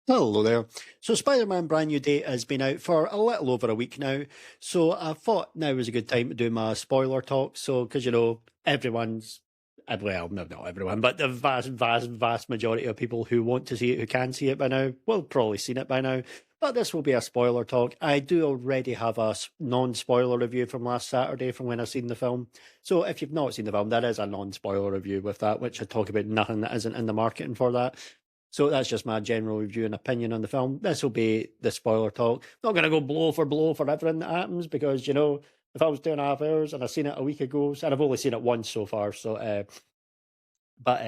Hello there. So, Spider-Man Brand New Day has been out for a little over a week now. So, I thought now was a good time to do my spoiler talk. So, because everyone's, well, no, not everyone, but the vast majority of people who want to see it, who can see it by now, will probably seen it by now. But this will be a spoiler talk. I do already have a non-spoiler review from last Saturday from when I seen the film. So, if you've not seen the film, there is a non-spoiler review with that, which I talk about nothing that isn't in the marketing for that. So that's just my general review and opinion on the film. This will be the spoiler talk. Not going to go blow for everything that happens because, if I was 2.5 hours and I seen it a week ago, and I've only seen it once so far, but,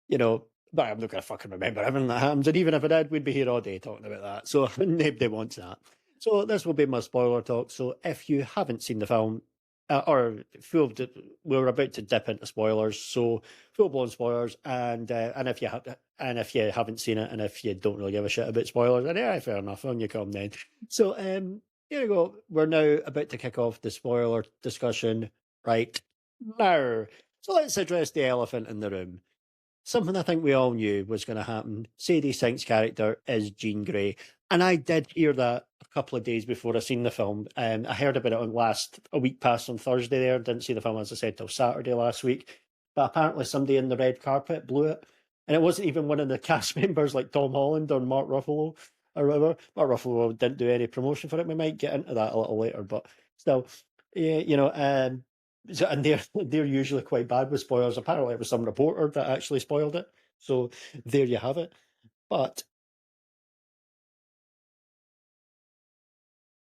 you know, but I'm not going to fucking remember everything that happens. And even if I did, we'd be here all day talking about that. So nobody wants that. So this will be my spoiler talk. So if you haven't seen the film, we're about to dip into spoilers. So full blown spoilers, and if you haven't seen it, and if you don't really give a shit about spoilers, then yeah, fair enough. On you come then. So here we go. We're now about to kick off the spoiler discussion right now. So let's address the elephant in the room. Something I think we all knew was going to happen. Sadie Sink's character is Jean Grey. And I did hear that a couple of days before I seen the film. I heard about it a week past on Thursday there. Didn't see the film, as I said, till Saturday last week. But apparently somebody in the red carpet blew it. And it wasn't even one of the cast members like Tom Holland or Mark Ruffalo or whatever. Mark Ruffalo didn't do any promotion for it. We might get into that a little later. But still, yeah, and they're usually quite bad with spoilers. Apparently, it was some reporter that actually spoiled it. So there you have it. But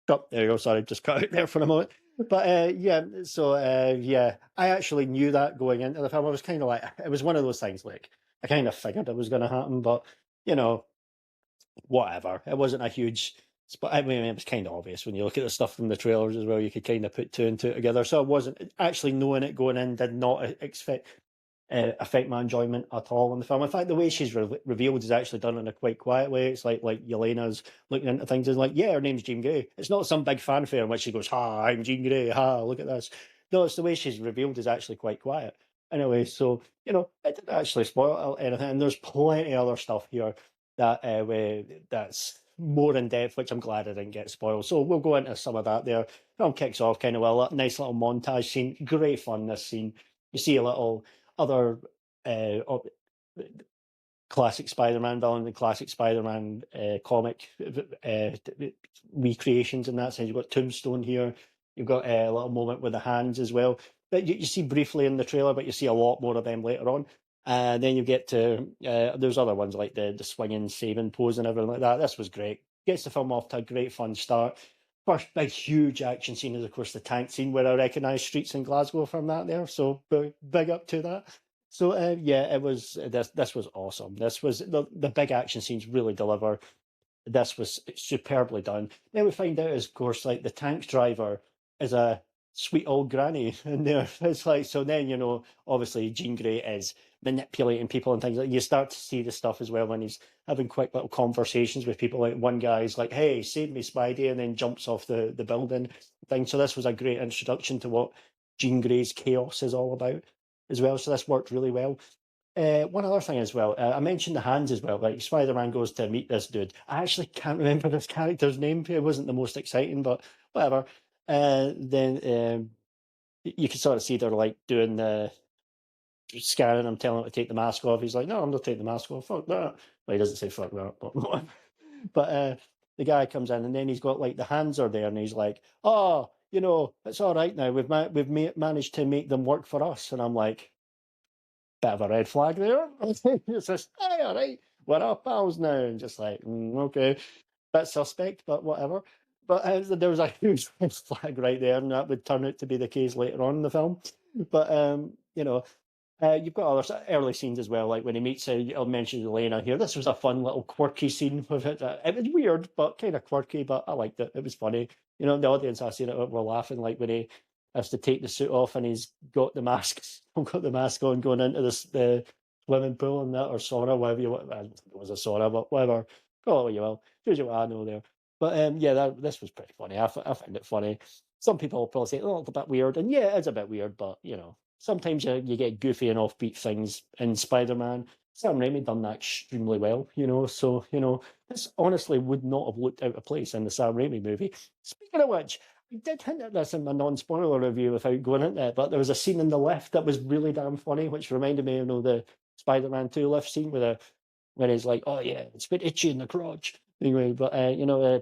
oh, there you go. Sorry, just cut out there for a moment. But yeah, I actually knew that going into the film. I was kind of like, it was one of those things. Like I kind of figured it was going to happen, but you know, whatever. It wasn't a huge. But I mean, it was kind of obvious when you look at the stuff from the trailers as well. You could kind of put two and two together. So I wasn't actually knowing it going in. Did not expect affect my enjoyment at all in the film. In fact, the way she's revealed is actually done in a quite quiet way. It's like Yelena's looking into things and like, yeah, her name's Jean Grey. It's not some big fanfare in which she goes, "Ha, I'm Jean Grey. Ha, look at this." No, it's the way she's revealed is actually quite quiet. Anyway, so it didn't actually spoil anything. And there's plenty of other stuff here that's more in depth, which I'm glad I didn't get spoiled. So we'll go into some of that there. Film kicks off kind of well. A nice little montage scene. Great fun, this scene. You see a little other classic Spider-Man villain, the classic Spider-Man comic recreations in that sense. You've got Tombstone here. You've got a little moment with the hands as well. That you see briefly in the trailer, but you see a lot more of them later on. And then you get to there's other ones like the swinging, saving pose and everything like that. This was great. Gets the film off to a great fun start. First big huge action scene is of course the tank scene where I recognise streets in Glasgow from that there. So big up to that. So yeah, it was this was awesome. This was the big action scenes really deliver. This was superbly done. Then we find out, of course, like the tank driver is a sweet old granny, and there it's like so. Then obviously Jean Grey is manipulating people and things like. You start to see the stuff as well when he's having quick little conversations with people. Like one guy's like, "Hey, save me, Spidey," and then jumps off the building thing. So this was a great introduction to what Jean Grey's chaos is all about as well. So this worked really well. One other thing as well, I mentioned the hands as well. Like Spider-Man goes to meet this dude. I actually can't remember this character's name. It wasn't the most exciting, but whatever. Then you can sort of see they're like doing the scanning him, telling him to take the mask off. He's like, "No, I'm not taking the mask off. Fuck that." Well, he doesn't say fuck that, but the guy comes in and then he's got like the hands are there and he's like, "Oh, it's all right now. We've managed to make them work for us." And I'm like, bit of a red flag there. It's just, "Hey, all right, we're all pals now," and just like, okay, bit suspect, but whatever. But there was a huge red flag right there, and that would turn out to be the case later on in the film. But you've got other early scenes as well, like when he meets. I'll mention Elena here. This was a fun little quirky scene with it. It was weird, but kind of quirky. But I liked it. It was funny. The audience I seen it were laughing like when he has to take the suit off and he's got the mask, got the mask on going into the swimming pool and that or sauna, whatever you want. I don't think it was a sauna, but whatever. Call it what you will. Shows you what I know there. But yeah, this was pretty funny. I found it funny. Some people will probably say, "Oh, it's a bit weird," and yeah, it's a bit weird, but sometimes you get goofy and offbeat things in Spider-Man. Sam Raimi done that extremely well, So, this honestly would not have looked out of place in the Sam Raimi movie. Speaking of which, I did hint at this in my non-spoiler review without going into it, but there was a scene in the lift that was really damn funny, which reminded me of, the Spider-Man 2 lift scene when he's like, "Oh yeah, it's a bit itchy in the crotch." Anyway, but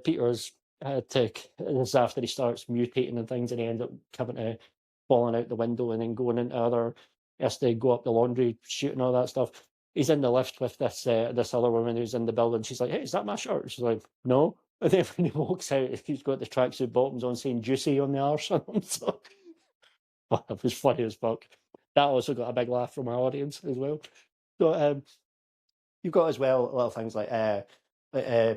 Peter's this is after he starts mutating and things, and he ends up having to falling out the window and then going into other. He has to go up the laundry chute and all that stuff. He's in the lift with this other woman who's in the building. She's like, "Hey, is that my shirt?" She's like, "No." And then when he walks out, he's got the tracksuit bottoms on saying "juicy" on the arse on him. So it was funny as fuck. That also got a big laugh from our audience as well. So you've got as well a lot of things like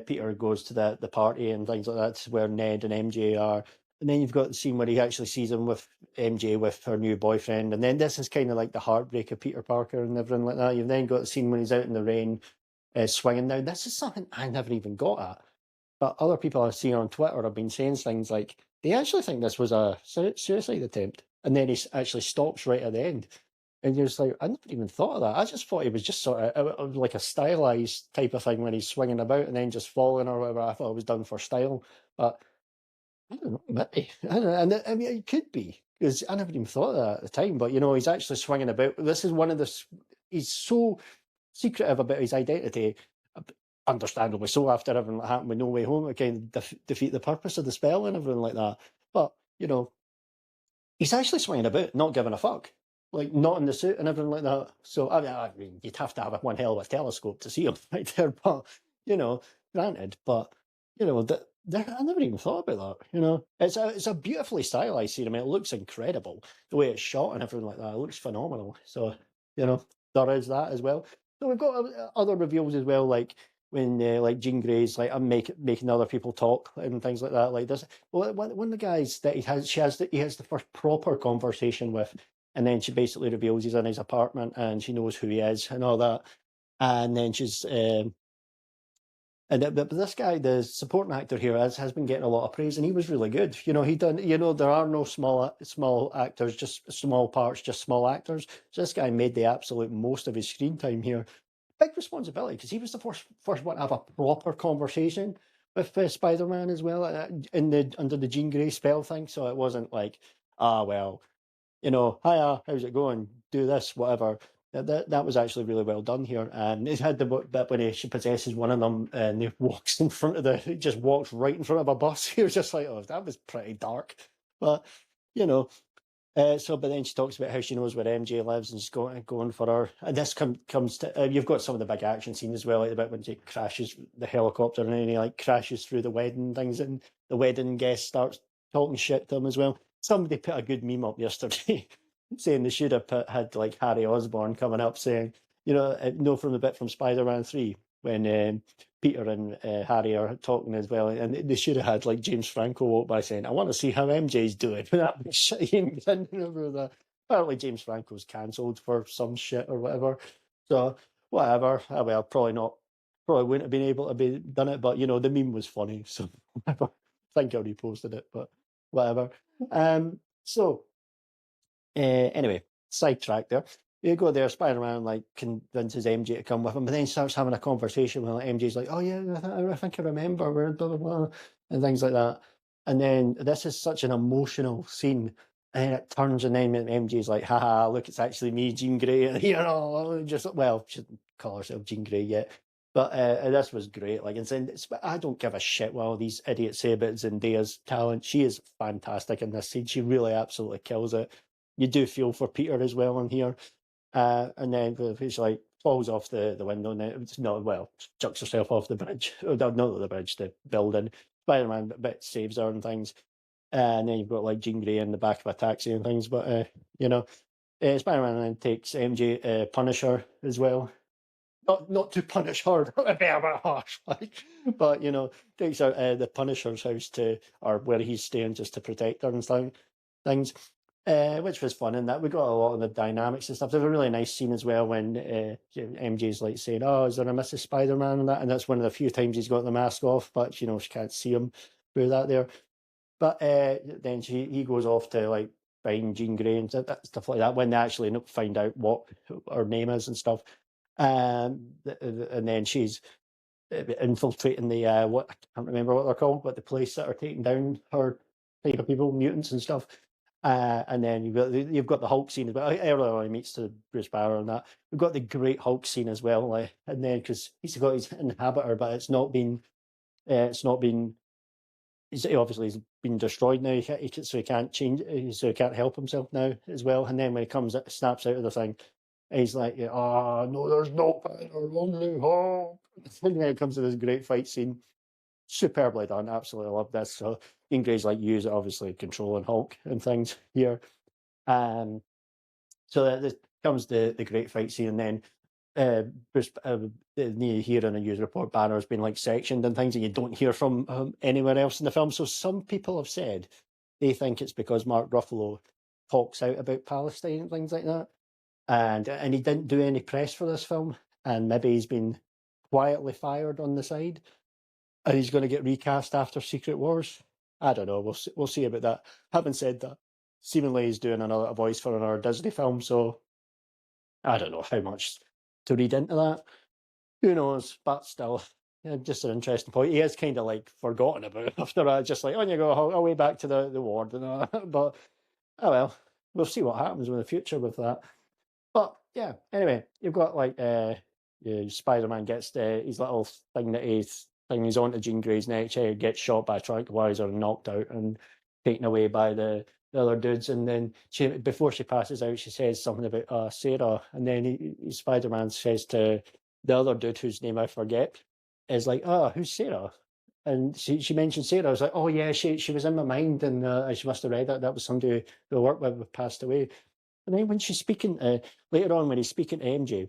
Peter goes to the party and things like that, where Ned and MJ are. And then you've got the scene where he actually sees him with MJ with her new boyfriend. And then this is kind of like the heartbreak of Peter Parker and everything like that. You've then got the scene when he's out in the rain swinging. Now, this is something I never even got at. But other people I've seen on Twitter have been saying things like they actually think this was a suicide attempt. And then he actually stops right at the end. And you're just like, I never even thought of that. I just thought it was just sort of like a stylized type of thing when he's swinging about and then just falling or whatever. I thought it was done for style, but I don't know. Maybe I don't know. And I mean, it could be because I never even thought of that at the time. But he's actually swinging about. This is one of the. He's so secretive about his identity, understandably so. After everything that happened with No Way Home, it kind of defeat the purpose of the spell and everything like that. But he's actually swinging about, not giving a fuck, like not in the suit and everything like that. So I mean, you'd have to have one hell of a telescope to see him right there, but granted. But I never even thought about that. It's a beautifully stylized scene. I mean, it looks incredible the way it's shot and everything like that. It looks phenomenal. So there is that as well. So we've got other reveals as well, like when like Jean Grey's like I'm making other people talk and things like that. Like this, well, one of the guys that he has the first proper conversation with, and then she basically reveals he's in his apartment and she knows who he is and all that. And then she's but this guy, the supporting actor here, has been getting a lot of praise, and he was really good. He done. There are no small actors, just small parts, just small actors. So this guy made the absolute most of his screen time here. Big responsibility because he was the first one to have a proper conversation with Spider-Man as well under the Jean Grey spell thing. So it wasn't like, well, hiya, how's it going? Do this, whatever. That was actually really well done here. And it had the bit when she possesses one of them and he walks in front of he just walks right in front of a bus. He was just like, oh, that was pretty dark. But, you know, but then she talks about how she knows where MJ lives and she's going for her. And this comes to you've got some of the big action scenes as well, like about when she crashes the helicopter and then he like crashes through the wedding things, and the wedding guest starts talking shit to him as well. Somebody put a good meme up yesterday saying they should have had like Harry Osborn coming up saying, from the bit from Spider-Man 3 when Peter and Harry are talking as well, and they should have had like James Franco walk by saying, "I want to see how MJ's doing." That was shit. Apparently, James Franco's cancelled for some shit or whatever. So whatever. Well, probably not. Probably wouldn't have been able to be done it, but the meme was funny, so whatever. I think I reposted it, but whatever. So anyway, sidetrack there. You go there, Spider-Man like convinces MJ to come with him, but then he starts having a conversation with MJ's like, "Oh yeah, I think I remember, we're blah blah blah," and things like that. And then this is such an emotional scene, and then it turns, and then MJ's like, "Haha, look, it's actually me, Jean Grey," and just she didn't call herself Jean Grey yet. But this was great. Like, I don't give a shit what all these idiots say about Zendaya's talent. She is fantastic in this scene. She really absolutely kills it. You do feel for Peter as well in here. And then he's like falls off the window and it's not chucks herself off the bridge. Not the bridge, the building. Spider-Man bit saves her and things. And then you've got like Jean Grey in the back of a taxi and things. But Spider-Man then takes MJ Punisher as well. Not to punish her, that would be a bit harsh, like, but takes her the Punisher's house or where he's staying just to protect her and things. Which was fun, and that we got a lot of the dynamics and stuff. There's a really nice scene as well when MJ's like saying, "Oh, is there a Mrs. Spider-Man?" and that's one of the few times he's got the mask off, but she can't see him through that there. But then he goes off to like find Jean Grey and stuff like that when they actually find out what her name is and stuff. And then she's infiltrating the what I can't remember what they're called, but the place that are taking down her type of people, mutants and stuff. And then you've got the Hulk scene as well. Earlier on, he meets to Bruce Banner and that. We've got the great Hulk scene as well, and then because he's got his inhabitor, but it's not been. He obviously he's been destroyed now, so he can't change, so he can't help himself now as well. And then when he snaps out of the thing, he's like, "Oh no, there's no banner, only hope." And then it comes to this great fight scene, superbly done. Absolutely love this. So Ian Gray's like use it, obviously controlling Hulk and things here. Um, so that comes the great fight scene, and then Bruce, you hear in a news report, Banner has been like sectioned and things, and you don't hear from anywhere else in the film. So some people have said they think it's because Mark Ruffalo talks out about Palestine and things like that, and he didn't do any press for this film, and maybe he's been quietly fired on the side, and he's going to get recast after Secret Wars. I don't know. We'll see about that. Having said that, seemingly he's doing a voice for another Disney film, so I don't know how much to read into that. Who knows? But still, yeah, just an interesting point. He is kind of like forgotten about it after that. Just like, on you go, away back to the ward and all that. But oh well, we'll see what happens in the future with that. But yeah, anyway, you've got like Spider-Man gets his little thing that he's onto Jean Grey's neck. She gets shot by a tranquilizer and knocked out and taken away by the other dudes. And then before she passes out, she says something about Sarah. And then Spider-Man says to the other dude whose name I forget, is like, "Oh, who's Sarah?" And she mentioned Sarah. I was like, "Oh yeah, she was in my mind, and she must have read that. That was somebody who I worked with who passed away." And then when she's speaking later on, when he's speaking to MJ,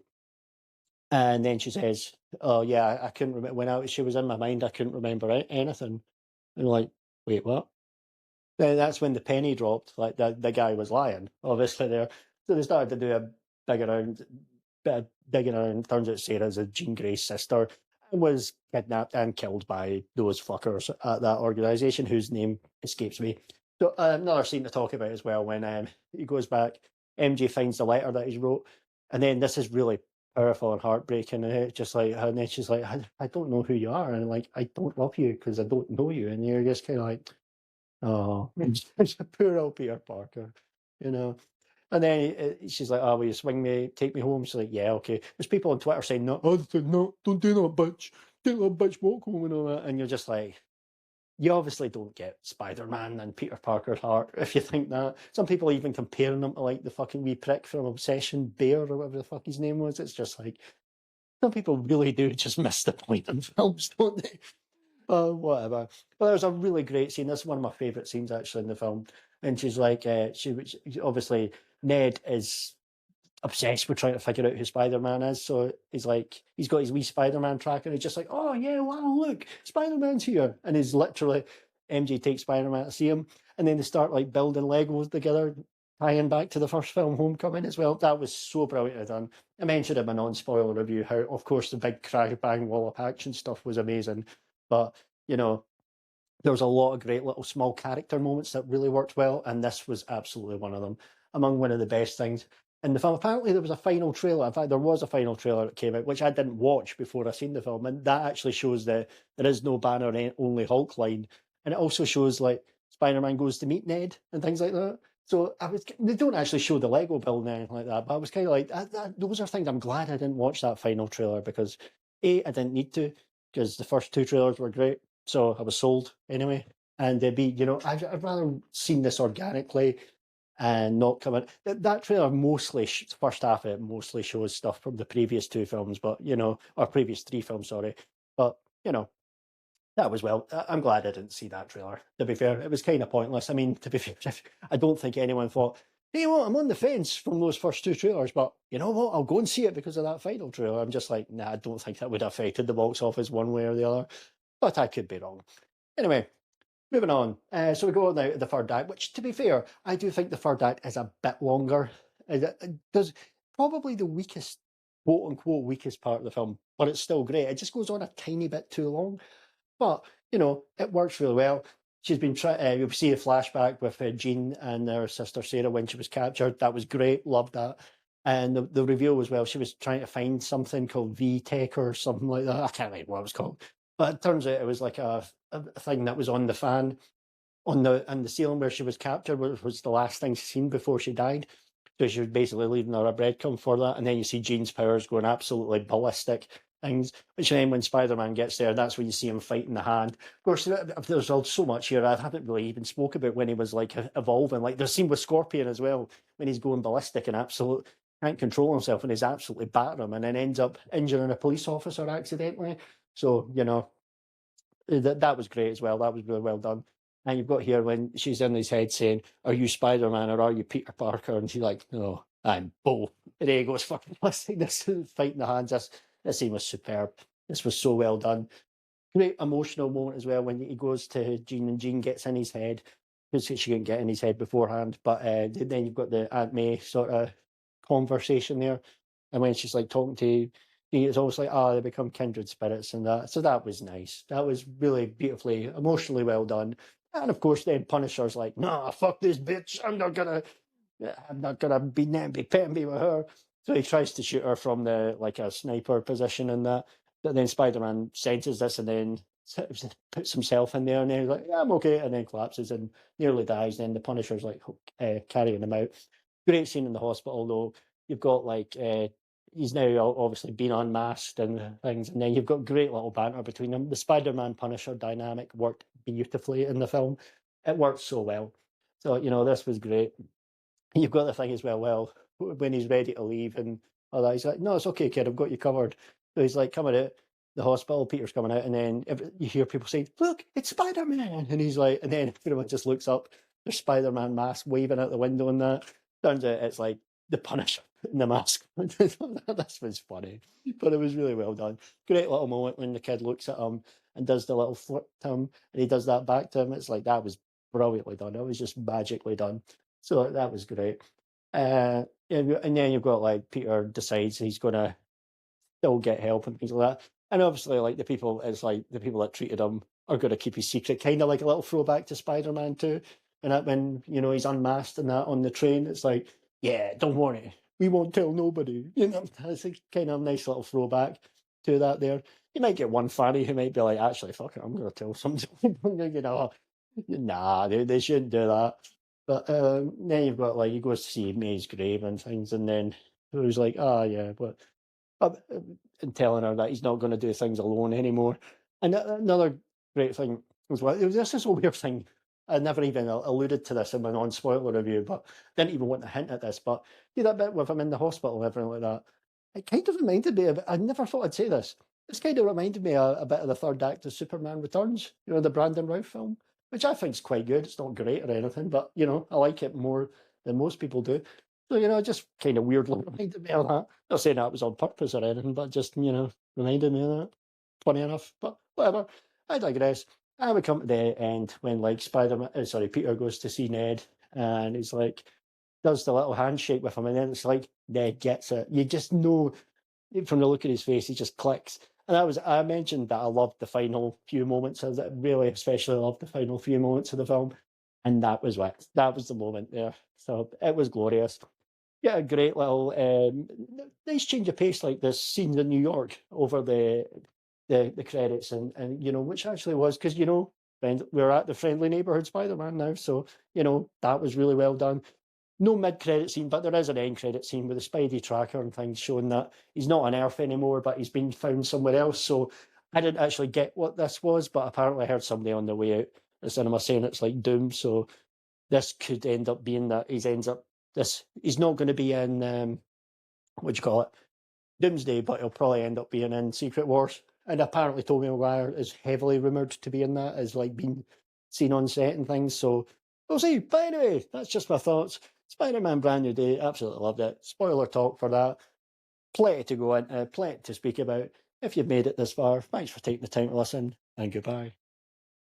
and then she says, "Oh yeah, I couldn't remember when she was in my mind. I couldn't remember anything." And I'm like, "Wait, what?" Then that's when the penny dropped. Like the guy was lying, obviously there. So they started to do a big around, bit of digging around. Turns out Sarah's a Jean Grey's sister and was kidnapped and killed by those fuckers at that organisation whose name escapes me. So another scene to talk about as well when he goes back. MJ finds the letter that he's wrote, and then this is really powerful and heartbreaking. And it's just like, and then she's like, I don't know who you are, and like, I don't love you because I don't know you, and you're just kind of like, oh, it's a poor old Peter Parker, you know. And then she's like, "Oh, will you swing me, take me home?" She's like, "Yeah, okay." There's people on Twitter saying, "No, oh, no, don't do that, bitch. Don't let bitch walk home and all that." And you're just like, you obviously don't get Spider-Man and Peter Parker's heart if you think that. Some people even comparing them to like the fucking wee prick from Obsession Bear or whatever the fuck his name was. It's just like, some people really do just miss the point in films, don't they? Whatever. But there's a really great scene. This is one of my favourite scenes actually in the film. And she's like, obviously Ned is obsessed with trying to figure out who Spider-Man is. So he's like, he's got his wee Spider-Man tracker, and he's just like, "Oh yeah, wow, look, Spider-Man's here." And he's literally, MJ takes Spider-Man to see him, and then they start like building Legos together, tying back to the first film, Homecoming, as well. That was so brilliantly done. I mentioned in my non-spoiler review how, of course, the big crash bang wall of action stuff was amazing, but you know, there was a lot of great little small character moments that really worked well, and this was absolutely one of them. Among one of the best things in the film. Apparently, there was a final trailer. In fact, there was a final trailer that came out, which I didn't watch before I seen the film, and that actually shows that there is no Banner only Hulk line, and it also shows like Spider-Man goes to meet Ned and things like that. So they don't actually show the Lego building or anything like that, but I was kind of like, those are things I'm glad I didn't watch that final trailer because A, I didn't need to because the first two trailers were great, so I was sold anyway. And B, I'd rather seen this organically and not come in. That trailer mostly, first half of it mostly shows stuff from the previous two films, but or previous three films, sorry. But that was well. I'm glad I didn't see that trailer. To be fair, it was kind of pointless. I mean, to be fair, I don't think anyone thought, "Hey, what? I'm on the fence from those first two trailers, but you know what? I'll go and see it because of that final trailer." I'm just like, nah, I don't think that would have affected the box office one way or the other. But I could be wrong. Anyway, moving on. So we go now to the third act, which, to be fair, I do think the third act is a bit longer. There's probably the weakest, quote unquote, weakest part of the film, but it's still great. It just goes on a tiny bit too long. But, it works really well. She's been trying, you'll see a flashback with Jean and her sister Sarah when she was captured. That was great. Loved that. And the reveal was, well, she was trying to find something called V-Tech or something like that. I can't remember what it was called. But it turns out it was like a thing that was on the fan on the ceiling where she was captured, which was the last thing she seen before she died. So she was basically leaving her a breadcrumb for that. And then you see Jean's powers going absolutely ballistic things, which then when Spider-Man gets there, that's when you see him fighting the hand. Of course, there's so much here I haven't really even spoke about when he was like evolving. Like there's a scene with Scorpion as well, when he's going ballistic and absolute can't control himself and he's absolutely battering him and then ends up injuring a police officer accidentally. So, that was great as well. That was really well done. And you've got here when she's in his head saying, "Are you Spider Man or are you Peter Parker?" And she's like, "No, I'm both." And there he goes, fucking listening this fighting the hands. This scene was superb. This was so well done. Great emotional moment as well when he goes to Jean and Jean gets in his head because she couldn't get in his head beforehand. But then you've got the Aunt May sort of conversation there, and when she's like talking to it's almost like, they become kindred spirits and that. So that was nice. That was really beautifully, emotionally well done. And of course, then Punisher's like, "Nah, fuck this bitch. I'm not gonna be petting me with her." So he tries to shoot her from the like a sniper position and that. But then Spider-Man senses this and then puts himself in there and then he's like, "Yeah, I'm okay," and then collapses and nearly dies. Then the Punisher's like carrying him out. Great scene in the hospital though. You've got like he's now obviously been unmasked and things, and then you've got great little banter between them. The Spider-Man Punisher dynamic worked beautifully in the film. It worked so well. So this was great. You've got the thing as well. Well, when he's ready to leave and all that, he's like, "No, it's okay, kid. I've got you covered." So he's like coming out the hospital. Peter's coming out, and then you hear people saying, "Look, it's Spider-Man," and he's like, and then everyone just looks up. There's Spider-Man mask waving out the window, and that turns out it's like the Punisher in the mask. This was funny, but it was really well done. Great little moment when the kid looks at him and does the little flip to him, and he does that back to him. It's like that was brilliantly done. It was just magically done. So that was great. And then you've got like Peter decides he's going to still get help and things like that. And obviously, like it's like the people that treated him are going to keep his secret, kind of like a little throwback to Spider-Man 2. And that when he's unmasked and that on the train, it's like, "Yeah, don't worry, we won't tell nobody." It's a kind of nice little throwback to that. There, you might get one fanny who might be like, "Actually, fuck it, I'm going to tell somebody." Nah, they shouldn't do that. But then you've got like he goes to see May's grave and things, and then he was like, yeah, but and telling her that he's not going to do things alone anymore. And another great thing as well, this is a weird thing. I never even alluded to this in my non-spoiler review, but didn't even want to hint at this. But see that bit with him in the hospital and everything like that. It kind of reminded me of. I never thought I'd say this. This kind of reminded me a bit of the third act of Superman Returns. The Brandon Routh film, which I think is quite good. It's not great or anything, but I like it more than most people do. So just kind of weirdly reminded me of that. Not saying that was on purpose or anything, but just reminded me of that. Funny enough, but whatever. I digress. I would come to the end when like Peter goes to see Ned, and he's like does the little handshake with him, and then it's like Ned gets it. You just know from the look at his face, he just clicks. And I mentioned that I loved the final few moments of it, really, especially loved the final few moments of the film. And that was the moment there. So it was glorious. Yeah, a great little, nice change of pace, like this scene in New York over the credits, and which actually was because we're at the friendly neighborhood Spider-Man now, so that was really well done. No mid-credit scene, but there is an end-credit scene with the Spidey tracker and things showing that he's not on Earth anymore, but he's been found somewhere else. So I didn't actually get what this was, but apparently I heard somebody on the way out the cinema saying it's like Doom. So this could end up being that he's not going to be in what do you call it, Doomsday, but he'll probably end up being in Secret Wars. And apparently Tobey Maguire is heavily rumoured to be in that, as like being seen on set and things. So we'll see. But anyway, that's just my thoughts. Spider-Man Brand New Day, absolutely loved it. Spoiler talk for that. Plenty to go into, plenty to speak about. If you've made it this far, thanks for taking the time to listen, and goodbye.